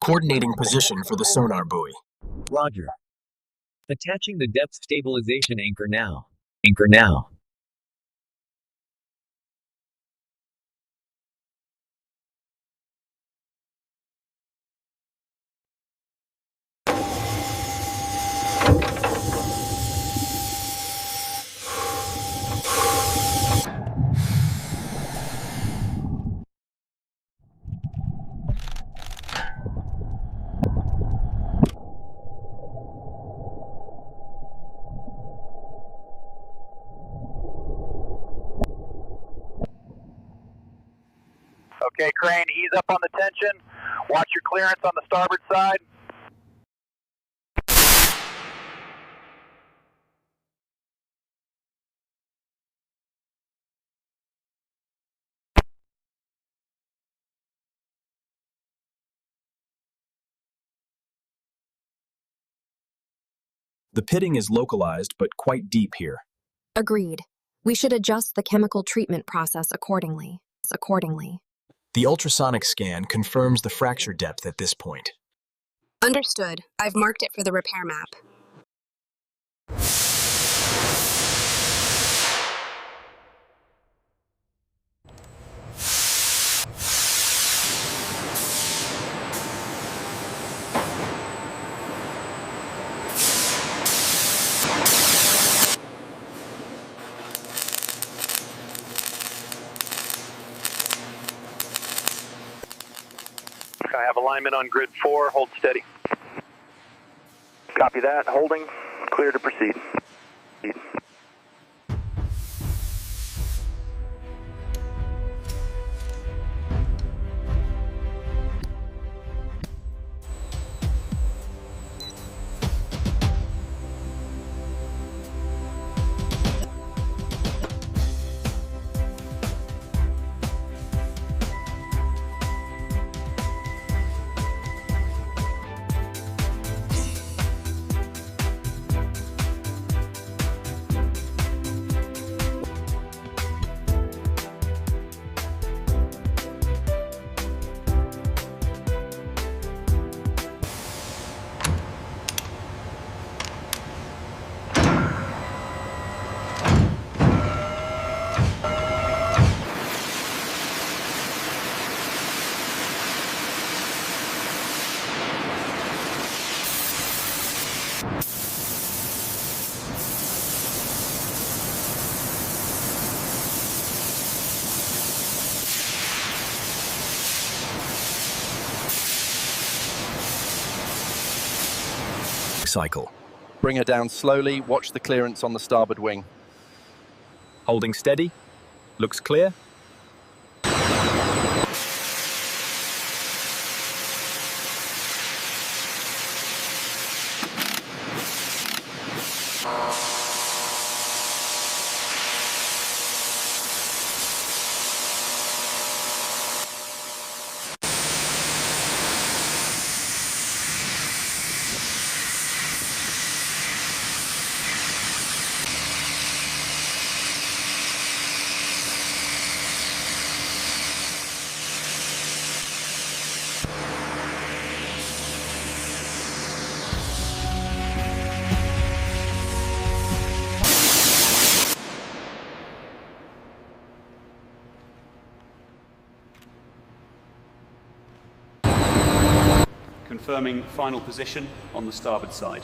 Coordinating position for the sonar buoy. Roger. Attaching the depth stabilization anchor now. Anchor now. Okay, crane, ease up on the tension. Watch your clearance on the starboard side. The pitting is localized but quite deep here. Agreed. We should adjust the chemical treatment process accordingly. The ultrasonic scan confirms the fracture depth at this point. Understood. I've marked it for the repair map. I have alignment on grid 4, hold steady. Copy that, holding, clear to proceed. Cycle. Bring her down slowly, watch the clearance on the starboard wing. Holding steady. Looks clear. Confirming final position on the starboard side.